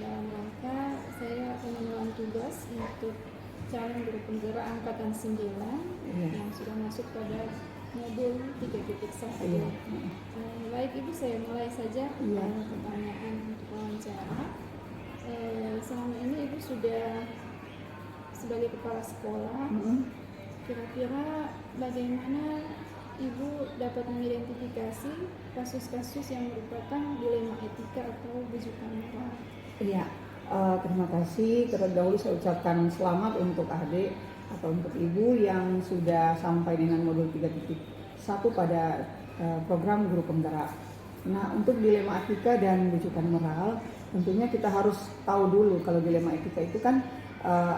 dalam rangka saya pemenuhan tugas untuk calon guru penggerak angkatan 9 yang sudah masuk pada modul 3.1. Baik Ibu, saya mulai saja pertanyaan untuk wawancara. Selama ini Ibu sudah sebagai kepala sekolah, kira-kira bagaimana Ibu dapat mengidentifikasi kasus-kasus yang merupakan dilema etika atau bujukan moral? Iya, terima kasih. Terlebih dahulu saya ucapkan selamat untuk adik atau untuk ibu yang sudah sampai dengan modul 3.1 pada program guru penggerak. Nah, untuk dilema etika dan bujukan moral, tentunya kita harus tahu dulu kalau dilema etika itu kan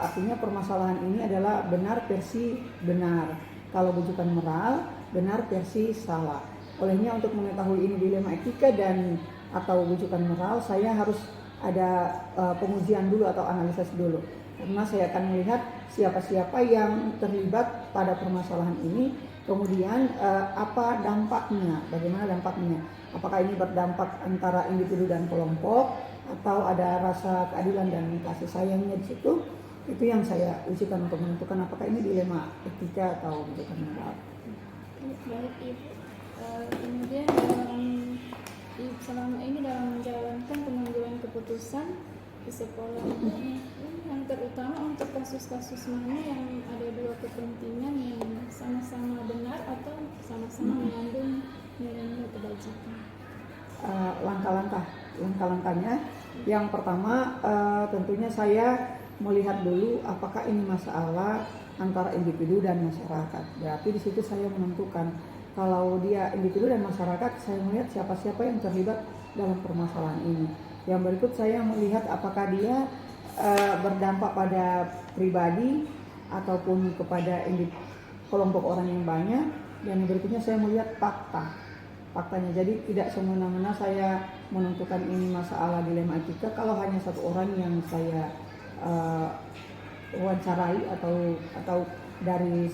artinya permasalahan ini adalah benar versi benar. Kalau bujukan moral, benar versi salah. Olehnya untuk mengetahui ini dilema etika dan atau bujukan moral, saya harus ada pengujian dulu atau analisis dulu. Karena saya akan melihat siapa-siapa yang terlibat pada permasalahan ini, kemudian apa dampaknya, bagaimana dampaknya. Apakah ini berdampak antara individu dan kelompok, atau ada rasa keadilan dan kasih sayangnya di situ. Itu yang saya ujikan untuk menentukan apakah ini dilema etika atau bujukan moral. Baik Ibu, kemudian selama ini dalam menjalankan pengambilan keputusan di sekolah ini, yang terutama untuk kasus-kasus mana yang ada dua kepentingan yang sama-sama benar atau sama-sama mengandung nilai-nilai kebajikan? Langkah-langkahnya, yang pertama tentunya saya melihat dulu apakah ini masalah antara individu dan masyarakat. Berarti di situ saya menentukan kalau dia individu dan masyarakat, saya melihat siapa-siapa yang terlibat dalam permasalahan ini. Yang berikut saya melihat apakah dia berdampak pada pribadi ataupun kepada kelompok orang yang banyak. Dan yang berikutnya saya melihat faktanya. Jadi tidak semena-mena saya menentukan ini masalah dilema etika kalau hanya satu orang yang saya wawancarai atau dari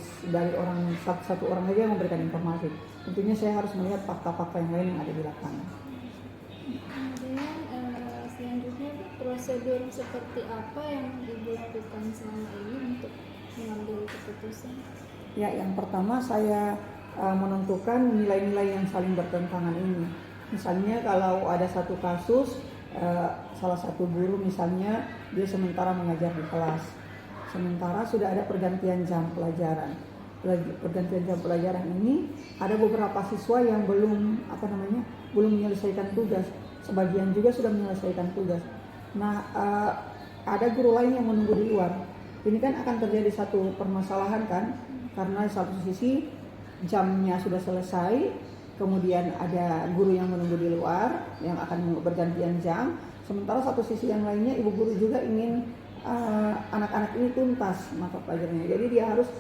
orang satu orang saja yang memberikan informasi. Tentunya saya harus melihat fakta-fakta yang lain yang ada di lapangan. Kemudian selanjutnya prosedur seperti apa yang dilakukan selama ini untuk mengambil keputusan? Ya, yang pertama saya menentukan nilai-nilai yang saling bertentangan ini. Misalnya kalau ada satu kasus, salah satu guru misalnya dia sementara mengajar di kelas, sementara sudah ada pergantian jam pelajaran. Pergantian jam pelajaran ini ada beberapa siswa yang belum menyelesaikan tugas, sebagian juga sudah menyelesaikan tugas. Nah, ada guru lain yang menunggu di luar. Ini kan akan terjadi satu permasalahan kan, karena satu sisi jamnya sudah selesai, kemudian ada guru yang menunggu di luar yang akan bergantian jam, sementara satu sisi yang lainnya ibu guru juga ingin anak-anak ini tuntas mata pelajarannya. Jadi dia harus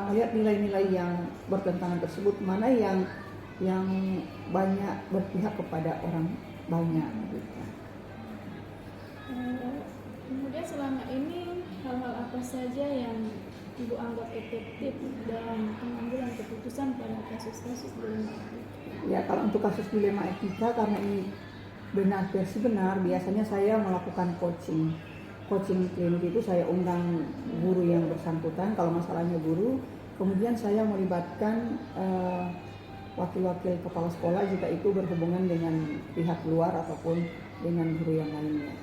melihat nilai-nilai yang bertentangan tersebut, mana yang banyak berpihak kepada orang banyak. Kemudian selama ini hal-hal apa saja yang Ibu anggap efektif dalam pengambilan keputusan pada kasus-kasus dilema etika? Ya, kalau untuk kasus dilema etika, karena ini benar versi benar, biasanya saya melakukan coaching klinik. Itu saya undang guru yang bersangkutan kalau masalahnya guru, kemudian saya melibatkan wakil-wakil kepala sekolah jika itu berhubungan dengan pihak luar ataupun dengan guru yang lainnya.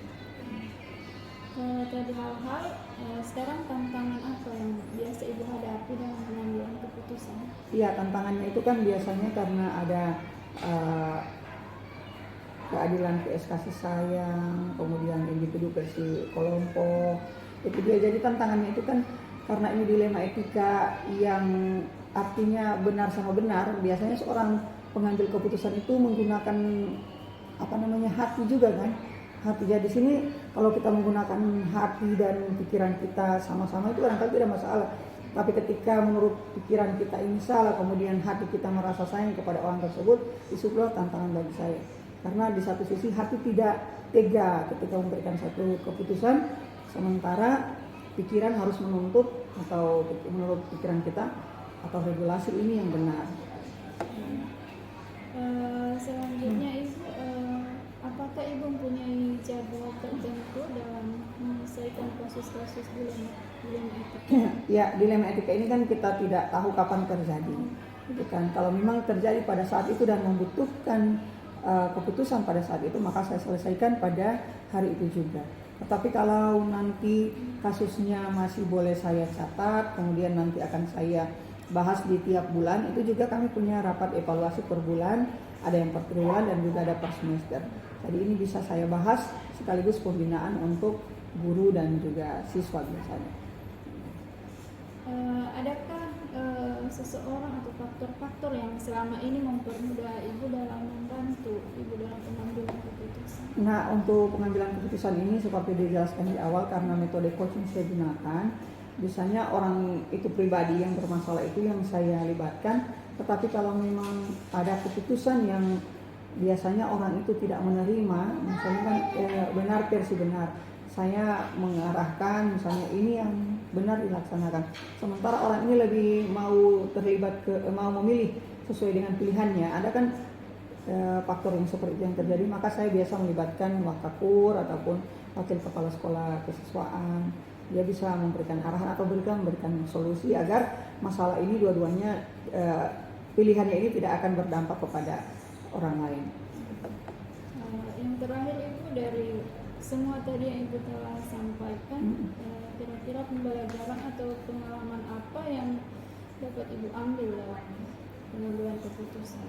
Tadi hal-hal, sekarang tantangan apa yang biasa Ibu hadapi dalam pengambilan keputusan? Iya, tantangannya itu kan biasanya karena ada keadilan PS kasih sayang, kemudian individu versi kelompok. Itu dia, jadi tantangannya itu kan karena ini dilema etika yang artinya benar sama benar. Biasanya seorang pengambil keputusan itu menggunakan hati juga kan. Hati. Jadi di sini kalau kita menggunakan hati dan pikiran kita sama-sama itu barangkali tidak masalah. Tapi ketika menurut pikiran kita ini salah, kemudian hati kita merasa sayang kepada orang tersebut, disitulah tantangan bagi saya. Karena di satu sisi hati tidak tega ketika memberikan satu keputusan, sementara pikiran harus menuntut atau menurut pikiran kita atau regulasi ini yang benar. Selanjutnya Ibu, apakah Ibu mempunyai cara variabel tertentu dalam menyelesaikan kasus-kasus dilema etika. Ya, dilema etika ini kan kita tidak tahu kapan terjadi. Kan kalau memang terjadi pada saat itu dan membutuhkan keputusan pada saat itu, maka saya selesaikan pada hari itu juga. Tetapi kalau nanti kasusnya masih boleh saya catat, kemudian nanti akan saya bahas di tiap bulan, itu juga kami punya rapat evaluasi per bulan, ada yang per triwulan dan juga ada per semester. Jadi ini bisa saya bahas sekaligus pembinaan untuk guru dan juga siswa biasanya. Adakah seseorang atau faktor-faktor yang selama ini mempermudah ibu dalam membantu ibu dalam pengambilan keputusan? Nah, untuk pengambilan keputusan ini seperti dijelaskan di awal, karena metode coaching saya gunakan, biasanya orang itu pribadi yang bermasalah itu yang saya libatkan. Tetapi kalau memang ada keputusan yang biasanya orang itu tidak menerima, misalnya kan benar versi benar, saya mengarahkan misalnya ini yang benar dilaksanakan. Sementara orang ini lebih mau terlibat mau memilih sesuai dengan pilihannya. Ada kan faktor yang seperti itu yang terjadi, maka saya biasa melibatkan wakakur ataupun wakil kepala sekolah kesiswaan. Dia bisa memberikan arahan atau memberikan solusi agar masalah ini dua-duanya pilihannya ini tidak akan berdampak kepada orang lain. Yang terakhir ibu, dari semua tadi yang ibu telah sampaikan, kira-kira pembelajaran atau pengalaman apa yang dapat ibu ambil dalam pengambilan keputusan?